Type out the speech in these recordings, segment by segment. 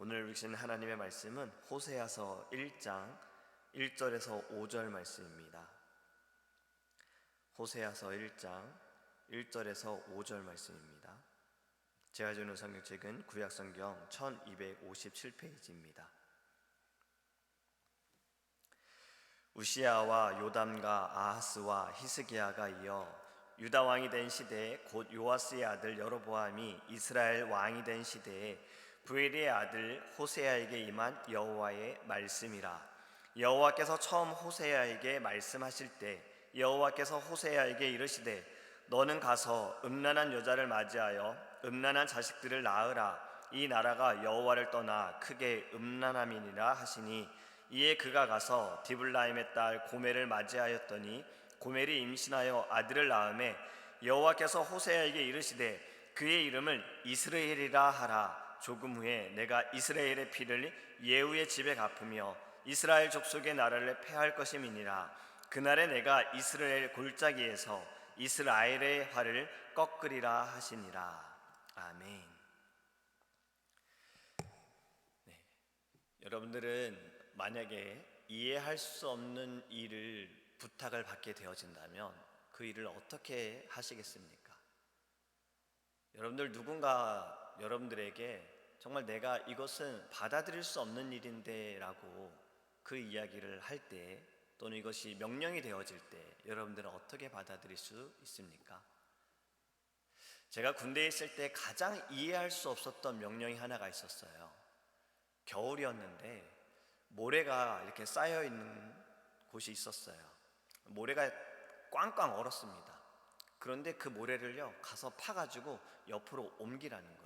오늘 읽으시는 하나님의 말씀은 호세아서 1장 1절에서 5절 말씀입니다. 호세아서 1장 1절에서 5절 말씀입니다. 제가 주는 성경책은 구약성경 1257페이지입니다. 우시야와 요담과 아하스와 히스기야가 이어 유다 왕이 된 시대에 곧 요아스의 아들 여로보암이 이스라엘 왕이 된 시대에 부엘의 아들 호세아에게 임한 여호와의 말씀이라. 여호와께서 처음 호세아에게 말씀하실 때 여호와께서 호세아에게 이르시되 너는 가서 음란한 여자를 맞이하여 음란한 자식들을 낳으라. 이 나라가 여호와를 떠나 크게 음란함이니라 하시니, 이에 그가 가서 디블라임의 딸 고멜을 맞이하였더니 고멜이 임신하여 아들을 낳음에 여호와께서 호세아에게 이르시되 그의 이름을 이스라엘이라 하라. 조금 후에 내가 이스라엘의 피를 예후의 집에 갚으며 이스라엘 족속의 나라를 패할 것임이니라. 그날에 내가 이스라엘 골짜기에서 이스라엘의 활을 꺾으리라 하시니라. 아멘. 여러분들은 만약에 이해할 수 없는 일을 부탁을 받게 되어진다면 그 일을 어떻게 하시겠습니까? 여러분들 누군가 여러분들에게 정말 내가 이것은 받아들일 수 없는 일인데 라고 그 이야기를 할 때, 또는 이것이 명령이 되어질 때 여러분들은 어떻게 받아들일 수 있습니까? 제가 군대에 있을 때 가장 이해할 수 없었던 명령이 하나가 있었어요. 겨울이었는데 모래가 이렇게 쌓여있는 곳이 있었어요. 모래가 꽝꽝 얼었습니다. 그런데 그 모래를요 가서 파가지고 옆으로 옮기라는 거예요.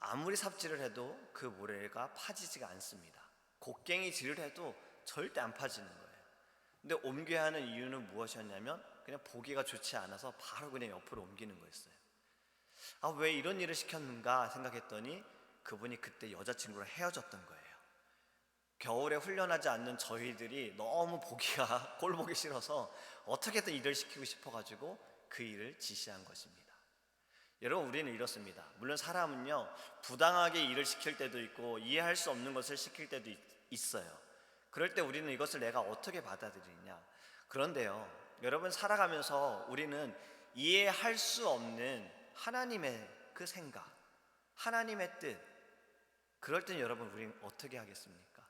아무리 삽질을 해도 그 모래가 파지지가 않습니다. 곡괭이질을 해도 절대 안 파지는 거예요. 근데 옮겨야 하는 이유는 무엇이었냐면 그냥 보기가 좋지 않아서 바로 그냥 옆으로 옮기는 거였어요. 왜 이런 일을 시켰는가 생각했더니 그분이 그때 여자친구랑 헤어졌던 거예요. 겨울에 훈련하지 않는 저희들이 너무 보기가 꼴보기 싫어서 어떻게든 일을 시키고 싶어가지고 그 일을 지시한 것입니다. 여러분, 우리는 이렇습니다. 물론 사람은요 부당하게 일을 시킬 때도 있고 이해할 수 없는 것을 시킬 때도 있어요. 그럴 때 우리는 이것을 내가 어떻게 받아들이냐. 그런데요 여러분, 살아가면서 우리는 이해할 수 없는 하나님의 그 생각, 하나님의 뜻, 그럴 때는 여러분 우리는 어떻게 하겠습니까?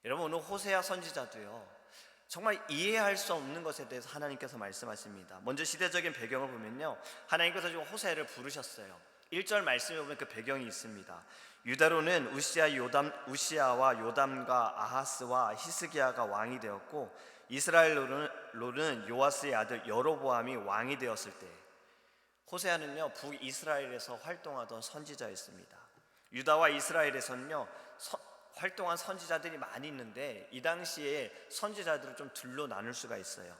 여러분, 오늘 호세아 선지자도요 정말 이해할 수 없는 것에 대해서 하나님께서 말씀하십니다. 먼저 시대적인 배경을 보면요, 하나님께서 지금 호세아를 부르셨어요. 1절 말씀에 보면 그 배경이 있습니다. 유다로는 우시야와 요담과 아하스와 히스기야가 왕이 되었고, 이스라엘로는 요아스의 아들 여로보암이 왕이 되었을 때, 호세아는요 북이스라엘에서 활동하던 선지자였습니다. 유다와 이스라엘에서는요 활동한 선지자들이 많이 있는데, 이 당시에 선지자들을 좀 둘로 나눌 수가 있어요.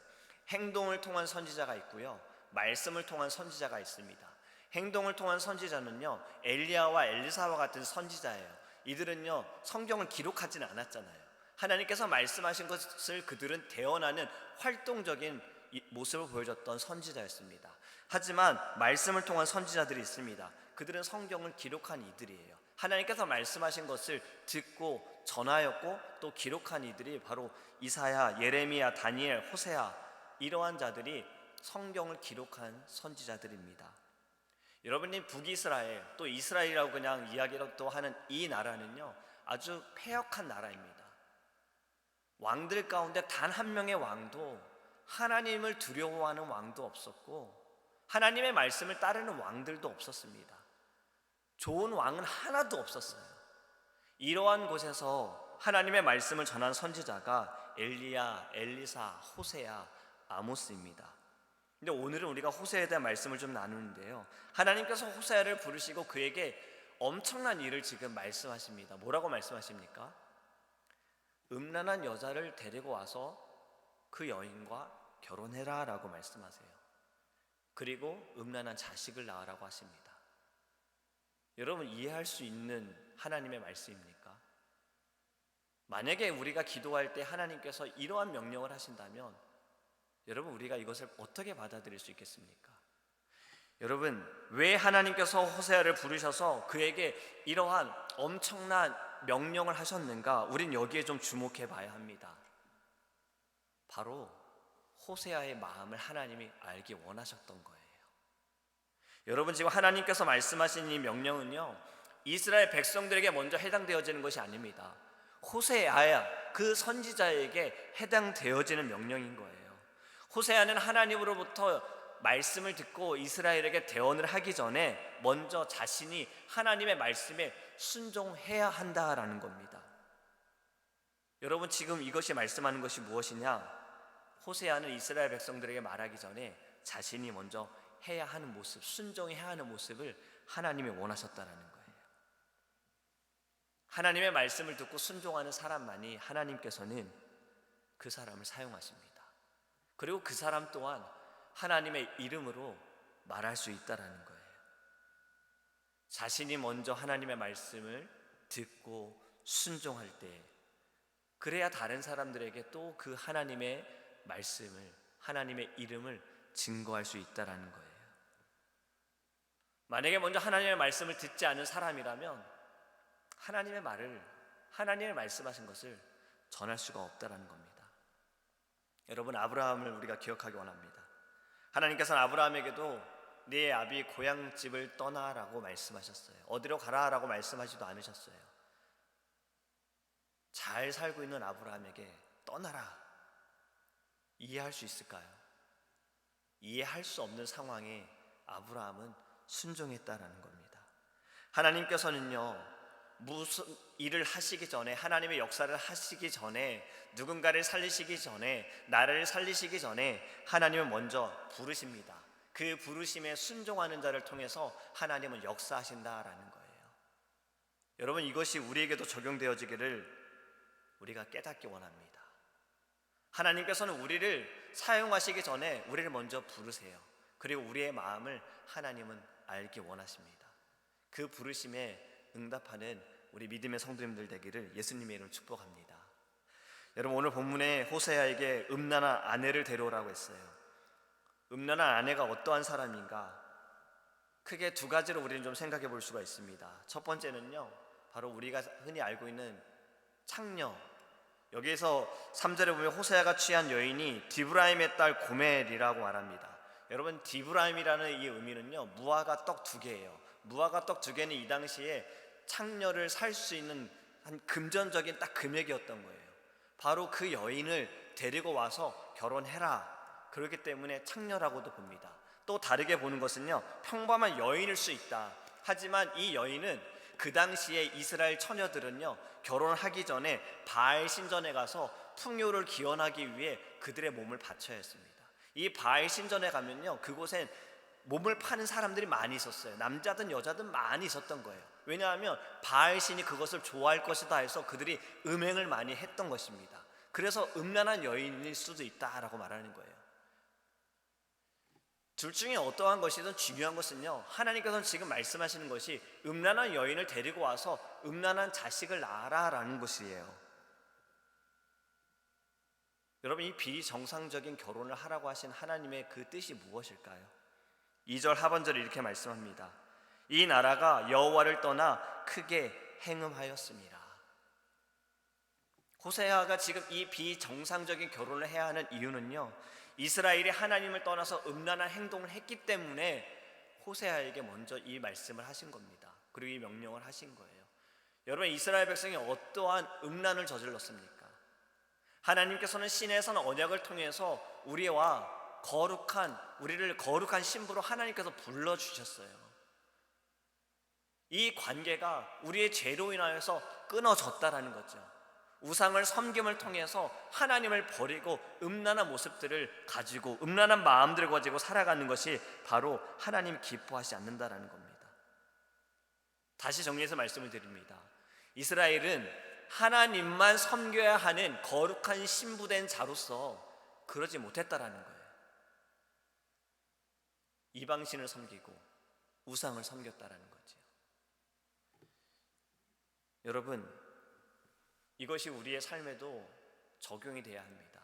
행동을 통한 선지자가 있고요, 말씀을 통한 선지자가 있습니다. 행동을 통한 선지자는요 엘리야와 엘리사와 같은 선지자예요. 이들은요 성경을 기록하지는 않았잖아요. 하나님께서 말씀하신 것을 그들은 대언하는 활동적인 모습을 보여줬던 선지자였습니다. 하지만 말씀을 통한 선지자들이 있습니다. 그들은 성경을 기록한 이들이에요. 하나님께서 말씀하신 것을 듣고 전하였고 또 기록한 이들이 바로 이사야, 예레미야, 다니엘, 호세아, 이러한 자들이 성경을 기록한 선지자들입니다. 여러분이 북이스라엘, 또 이스라엘이라고 그냥 이야기라도 하는 이 나라는요 아주 패역한 나라입니다. 왕들 가운데 단 한 명의 왕도, 하나님을 두려워하는 왕도 없었고 하나님의 말씀을 따르는 왕들도 없었습니다. 좋은 왕은 하나도 없었어요. 이러한 곳에서 하나님의 말씀을 전한 선지자가 엘리야, 엘리사, 호세아, 아모스입니다. 근데 오늘은 우리가 호세아에 대한 말씀을 좀 나누는데요, 하나님께서 호세아를 부르시고 그에게 엄청난 일을 지금 말씀하십니다. 뭐라고 말씀하십니까? 음란한 여자를 데리고 와서 그 여인과 결혼해라 라고 말씀하세요. 그리고 음란한 자식을 낳으라고 하십니다. 여러분, 이해할 수 있는 하나님의 말씀입니까? 만약에 우리가 기도할 때 하나님께서 이러한 명령을 하신다면 여러분, 우리가 이것을 어떻게 받아들일 수 있겠습니까? 여러분, 왜 하나님께서 호세아를 부르셔서 그에게 이러한 엄청난 명령을 하셨는가? 우린 여기에 좀 주목해 봐야 합니다. 바로 호세아의 마음을 하나님이 알기 원하셨던 거예요. 여러분, 지금 하나님께서 말씀하신 이 명령은요, 이스라엘 백성들에게 먼저 해당되어지는 것이 아닙니다. 호세아야, 그 선지자에게 해당되어지는 명령인 거예요. 호세아는 하나님으로부터 말씀을 듣고 이스라엘에게 대언을 하기 전에 먼저 자신이 하나님의 말씀에 순종해야 한다라는 겁니다. 여러분, 지금 이것이 말씀하는 것이 무엇이냐? 호세아는 이스라엘 백성들에게 말하기 전에 자신이 먼저 해야 하는 모습, 순종해야 하는 모습을 하나님이 원하셨다는 거예요. 하나님의 말씀을 듣고 순종하는 사람만이 하나님께서는 그 사람을 사용하십니다. 그리고 그 사람 또한 하나님의 이름으로 말할 수 있다는 거예요. 자신이 먼저 하나님의 말씀을 듣고 순종할 때, 그래야 다른 사람들에게 또 그 하나님의 말씀을, 하나님의 이름을 증거할 수 있다는 거예요. 만약에 먼저 하나님의 말씀을 듣지 않은 사람이라면 하나님의 말을, 하나님의 말씀하신 것을 전할 수가 없다는 겁니다. 여러분, 아브라함을 우리가 기억하기 원합니다. 하나님께서는 아브라함에게도 네 아비 고향집을 떠나라고 말씀하셨어요. 어디로 가라라고 말씀하지도 않으셨어요. 잘 살고 있는 아브라함에게 떠나라, 이해할 수 있을까요? 이해할 수 없는 상황에 아브라함은 순종했다라는 겁니다. 하나님께서는요, 무슨 일을 하시기 전에, 하나님의 역사를 하시기 전에, 누군가를 살리시기 전에, 나라를 살리시기 전에 하나님은 먼저 부르십니다. 그 부르심에 순종하는 자를 통해서 하나님은 역사하신다라는 거예요. 여러분, 이것이 우리에게도 적용되어지기를 우리가 깨닫기 원합니다. 하나님께서는 우리를 사용하시기 전에 우리를 먼저 부르세요. 그리고 우리의 마음을 하나님은 알기 원하십니다. 그 부르심에 응답하는 우리 믿음의 성도님들 되기를 예수님의 이름으로 축복합니다. 여러분, 오늘 본문에 호세아에게 음란한 아내를 데려오라고 했어요. 음란한 아내가 어떠한 사람인가? 크게 두 가지로 우리는 좀 생각해 볼 수가 있습니다. 첫 번째는요, 바로 우리가 흔히 알고 있는 창녀. 여기에서 3절에 보면 호세아가 취한 여인이 디브라임의 딸 고멜이라고 말합니다. 여러분, 디브라임이라는 이 의미는요, 무화과 떡 2개예요. 무화과 떡 2개는 이 당시에 창녀를 살 수 있는 한 금전적인 딱 금액이었던 거예요. 바로 그 여인을 데리고 와서 결혼해라, 그렇기 때문에 창녀라고도 봅니다. 또 다르게 보는 것은요, 평범한 여인일 수 있다. 하지만 이 여인은 그 당시에 이스라엘 처녀들은요, 결혼을 하기 전에 바알 신전에 가서 풍요를 기원하기 위해 그들의 몸을 바쳐야 했습니다. 이 바알 신전에 가면요, 그곳엔 몸을 파는 사람들이 많이 있었어요. 남자든 여자든 많이 있었던 거예요. 왜냐하면 바알 신이 그것을 좋아할 것이다 해서 그들이 음행을 많이 했던 것입니다. 그래서 음란한 여인일 수도 있다라고 말하는 거예요. 둘 중에 어떠한 것이든 중요한 것은요, 하나님께서는 지금 말씀하시는 것이 음란한 여인을 데리고 와서 음란한 자식을 낳아라라는 것이에요. 여러분, 이 비정상적인 결혼을 하라고 하신 하나님의 그 뜻이 무엇일까요? 2절 하반절에 이렇게 말씀합니다. 이 나라가 여호와를 떠나 크게 행음하였습니다. 호세아가 지금 이 비정상적인 결혼을 해야 하는 이유는요, 이스라엘이 하나님을 떠나서 음란한 행동을 했기 때문에 호세아에게 먼저 이 말씀을 하신 겁니다. 그리고 이 명령을 하신 거예요. 여러분, 이스라엘 백성이 어떠한 음란을 저질렀습니까? 하나님께서는 시내에서는 언약을 통해서 우리를 거룩한 신부로 하나님께서 불러주셨어요. 이 관계가 우리의 죄로 인하여서 끊어졌다라는 거죠. 우상을 섬김을 통해서 하나님을 버리고 음란한 모습들을 가지고, 음란한 마음들을 가지고 살아가는 것이 바로 하나님 기뻐하지 않는다라는 겁니다. 다시 정리해서 말씀을 드립니다. 이스라엘은 하나님만 섬겨야 하는 거룩한 신부된 자로서 그러지 못했다라는 거예요. 이방신을 섬기고 우상을 섬겼다라는 거죠. 여러분, 이것이 우리의 삶에도 적용이 돼야 합니다.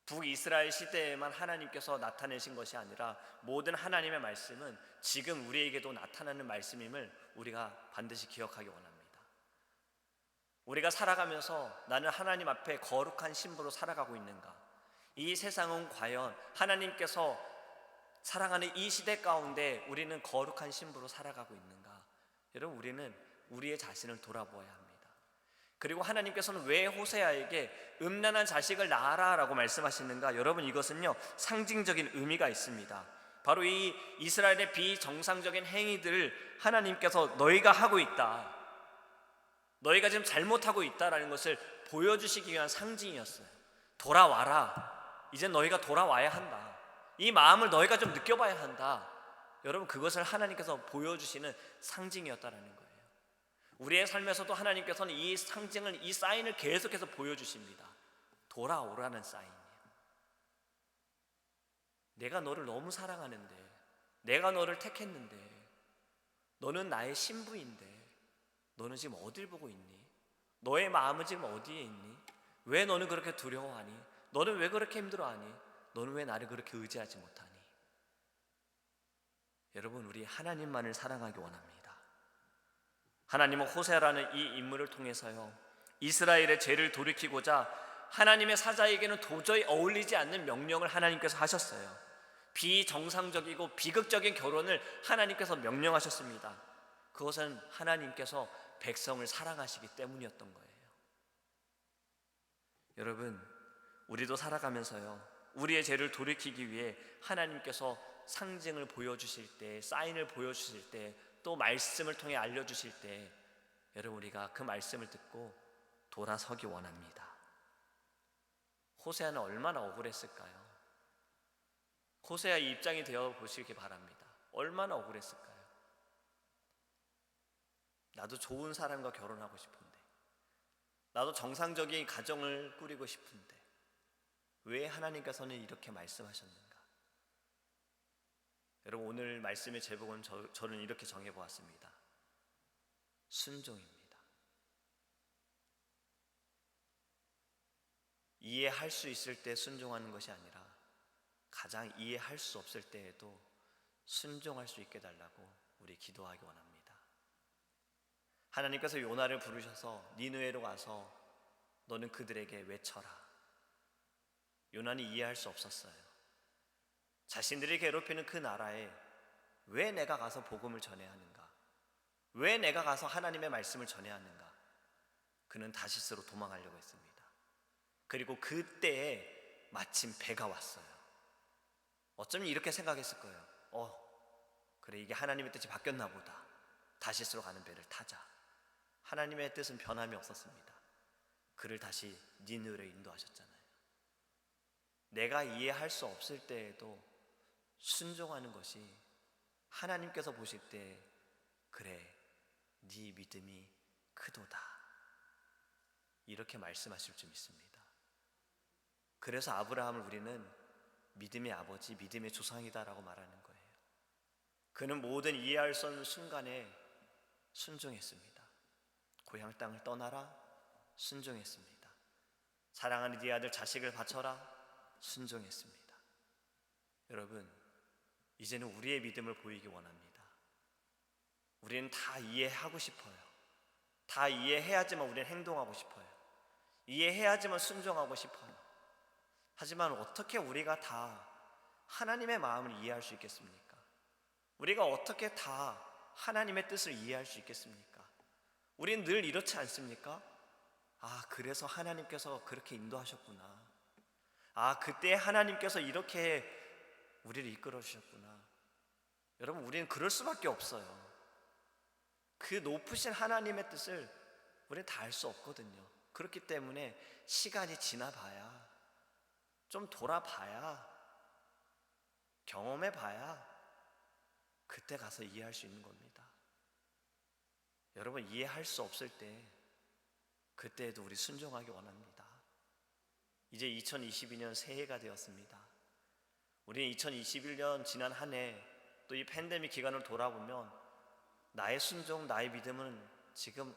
북이스라엘 시대에만 하나님께서 나타내신 것이 아니라 모든 하나님의 말씀은 지금 우리에게도 나타나는 말씀임을 우리가 반드시 기억하기 원합니다. 우리가 살아가면서 나는 하나님 앞에 거룩한 신부로 살아가고 있는가? 이 세상은 과연 하나님께서 사랑하는 이 시대 가운데 우리는 거룩한 신부로 살아가고 있는가? 여러분, 우리는 우리의 자신을 돌아보아야 합니다. 그리고 하나님께서는 왜 호세아에게 음란한 자식을 낳아라 라고 말씀하시는가? 여러분, 이것은요 상징적인 의미가 있습니다. 바로 이 이스라엘의 비정상적인 행위들을 하나님께서 너희가 하고 있다, 너희가 지금 잘못하고 있다라는 것을 보여주시기 위한 상징이었어요. 돌아와라, 이제 너희가 돌아와야 한다, 이 마음을 너희가 좀 느껴봐야 한다. 여러분, 그것을 하나님께서 보여주시는 상징이었다라는 거예요. 우리의 삶에서도 하나님께서는 이 상징을, 이 사인을 계속해서 보여주십니다. 돌아오라는 사인이에요. 내가 너를 너무 사랑하는데, 내가 너를 택했는데, 너는 나의 신부인데 너는 지금 어딜 보고 있니? 너의 마음은 지금 어디에 있니? 왜 너는 그렇게 두려워하니? 너는 왜 그렇게 힘들어하니? 너는 왜 나를 그렇게 의지하지 못하니? 여러분, 우리 하나님만을 사랑하기 원합니다. 하나님은 호세아라는 이 인물을 통해서요 이스라엘의 죄를 돌이키고자 하나님의 사자에게는 도저히 어울리지 않는 명령을 하나님께서 하셨어요. 비정상적이고 비극적인 결혼을 하나님께서 명령하셨습니다. 그것은 하나님께서 백성을 사랑하시기 때문이었던 거예요. 여러분, 우리도 살아가면서요 우리의 죄를 돌이키기 위해 하나님께서 상징을 보여주실 때, 사인을 보여주실 때, 또 말씀을 통해 알려주실 때 여러분, 우리가 그 말씀을 듣고 돌아서기 원합니다. 호세아는 얼마나 억울했을까요? 호세아의 입장이 되어 보시기 바랍니다. 얼마나 억울했을까요? 나도 좋은 사람과 결혼하고 싶은데, 나도 정상적인 가정을 꾸리고 싶은데 왜 하나님께서는 이렇게 말씀하셨는가? 여러분, 오늘 말씀의 제목은 저는 이렇게 정해보았습니다. 순종입니다. 이해할 수 있을 때 순종하는 것이 아니라 가장 이해할 수 없을 때에도 순종할 수 있게 달라고 우리 기도하기 원합니다. 하나님께서 요나를 부르셔서 니느웨로 가서 너는 그들에게 외쳐라. 요나는 이해할 수 없었어요. 자신들이 괴롭히는 그 나라에 왜 내가 가서 복음을 전해야 하는가? 왜 내가 가서 하나님의 말씀을 전해야 하는가? 그는 다시스로 도망하려고 했습니다. 그리고 그때에 마침 배가 왔어요. 어쩌면 이렇게 생각했을 거예요. 그래, 이게 하나님의 뜻이 바뀌었나 보다. 다시스로 가는 배를 타자. 하나님의 뜻은 변함이 없었습니다. 그를 다시 니느웨로 인도하셨잖아요. 내가 이해할 수 없을 때에도 순종하는 것이 하나님께서 보실 때 그래, 네 믿음이 크도다, 이렇게 말씀하실 줄 믿습니다. 그래서 아브라함을 우리는 믿음의 아버지, 믿음의 조상이다라고 말하는 거예요. 그는 모든 이해할 수 없는 순간에 순종했습니다. 고향 땅을 떠나라, 순종했습니다. 사랑하는 네 아들 자식을 바쳐라, 순종했습니다. 여러분, 이제는 우리의 믿음을 보이기 원합니다. 우리는 다 이해하고 싶어요. 다 이해해야지만 우리는 행동하고 싶어요. 이해해야지만 순종하고 싶어요. 하지만 어떻게 우리가 다 하나님의 마음을 이해할 수 있겠습니까? 우리가 어떻게 다 하나님의 뜻을 이해할 수 있겠습니까? 우리는 늘 이렇지 않습니까? 그래서 하나님께서 그렇게 인도하셨구나. 그때 하나님께서 이렇게 우리를 이끌어 주셨구나. 여러분, 우리는 그럴 수밖에 없어요. 그 높으신 하나님의 뜻을 우리는 다 알 수 없거든요. 그렇기 때문에 시간이 지나봐야, 좀 돌아봐야, 경험해봐야 그때 가서 이해할 수 있는 겁니다. 여러분, 이해할 수 없을 때 그때에도 우리 순종하기 원합니다. 이제 2022년 새해가 되었습니다. 우리는 2021년 지난 한 해, 또 이 팬데믹 기간을 돌아보면 나의 순종, 나의 믿음은 지금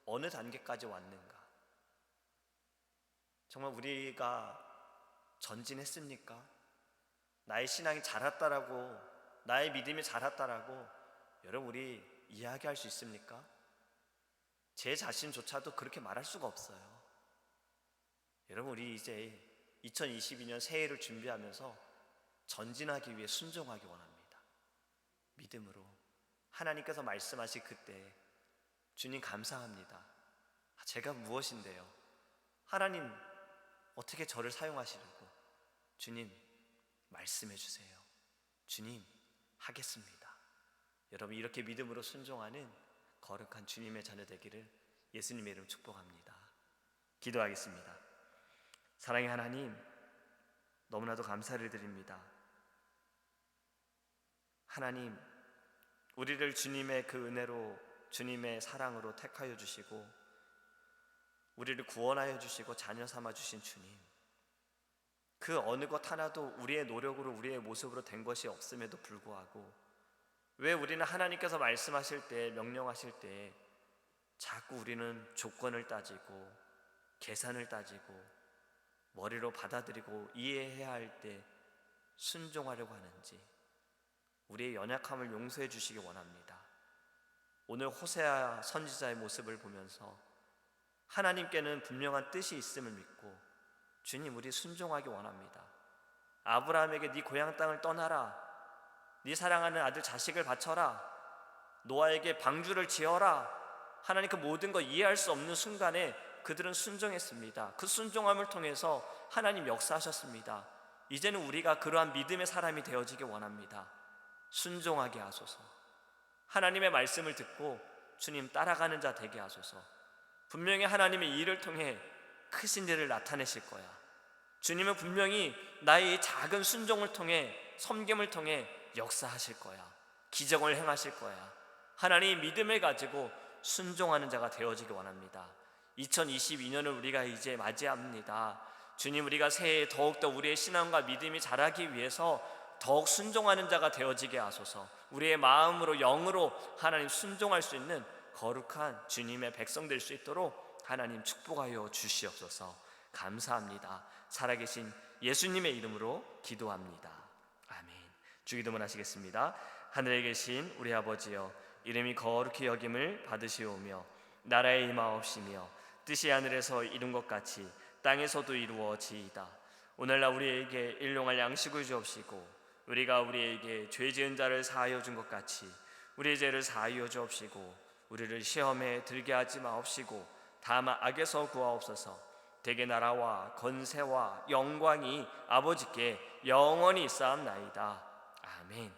어느 단계까지 왔는가? 정말 우리가 전진했습니까? 나의 신앙이 자랐다라고, 나의 믿음이 자랐다라고 여러분 우리 이야기할 수 있습니까? 제 자신조차도 그렇게 말할 수가 없어요. 여러분 우리 이제 2022년 새해를 준비하면서 전진하기 위해 순종하기 원합니다. 믿음으로 하나님께서 말씀하신 그때 주님 감사합니다. 제가 무엇인데요? 하나님 어떻게 저를 사용하시려고? 주님 말씀해 주세요. 주님 하겠습니다. 여러분 이렇게 믿음으로 순종하는 거룩한 주님의 자녀 되기를 예수님의 이름 축복합니다. 기도하겠습니다. 사랑의 하나님, 너무나도 감사를 드립니다. 하나님, 우리를 주님의 그 은혜로, 주님의 사랑으로 택하여 주시고 우리를 구원하여 주시고 자녀 삼아 주신 주님, 그 어느 것 하나도 우리의 노력으로, 우리의 모습으로 된 것이 없음에도 불구하고 왜 우리는 하나님께서 말씀하실 때, 명령하실 때 자꾸 우리는 조건을 따지고 계산을 따지고 머리로 받아들이고 이해해야 할 때 순종하려고 하는지 우리의 연약함을 용서해 주시기 원합니다. 오늘 호세아 선지자의 모습을 보면서 하나님께는 분명한 뜻이 있음을 믿고 주님 우리 순종하기 원합니다. 아브라함에게 네 고향 땅을 떠나라, 네 사랑하는 아들 자식을 바쳐라, 노아에게 방주를 지어라, 하나님 그 모든 거 이해할 수 없는 순간에 그들은 순종했습니다. 그 순종함을 통해서 하나님 역사하셨습니다. 이제는 우리가 그러한 믿음의 사람이 되어지기 원합니다. 순종하게 하소서. 하나님의 말씀을 듣고 주님 따라가는 자 되게 하소서. 분명히 하나님의 일을 통해 크신 일을 나타내실 거야. 주님은 분명히 나의 작은 순종을 통해, 섬김을 통해 역사하실 거야. 기적을 행하실 거야. 하나님 믿음을 가지고 순종하는 자가 되어지기 원합니다. 2022년을 우리가 이제 맞이합니다. 주님, 우리가 새해에 더욱더 우리의 신앙과 믿음이 자라기 위해서 더욱 순종하는 자가 되어지게 하소서. 우리의 마음으로, 영으로 하나님 순종할 수 있는 거룩한 주님의 백성 될 수 있도록 하나님 축복하여 주시옵소서. 감사합니다. 살아계신 예수님의 이름으로 기도합니다. 아멘. 주기도문 하시겠습니다. 하늘에 계신 우리 아버지여, 이름이 거룩히 여김을 받으시오며 나라의 임하옵시며 뜻이 하늘에서 이룬 것 같이 땅에서도 이루어지이다. 오늘날 우리에게 일용할 양식을 주옵시고 우리가 우리에게 죄 지은 자를 사하여 준 것 같이 우리의 죄를 사하여 주옵시고 우리를 시험에 들게 하지 마옵시고 다만 악에서 구하옵소서. 대개 나라와 권세와 영광이 아버지께 영원히 있사옵나이다. 아멘.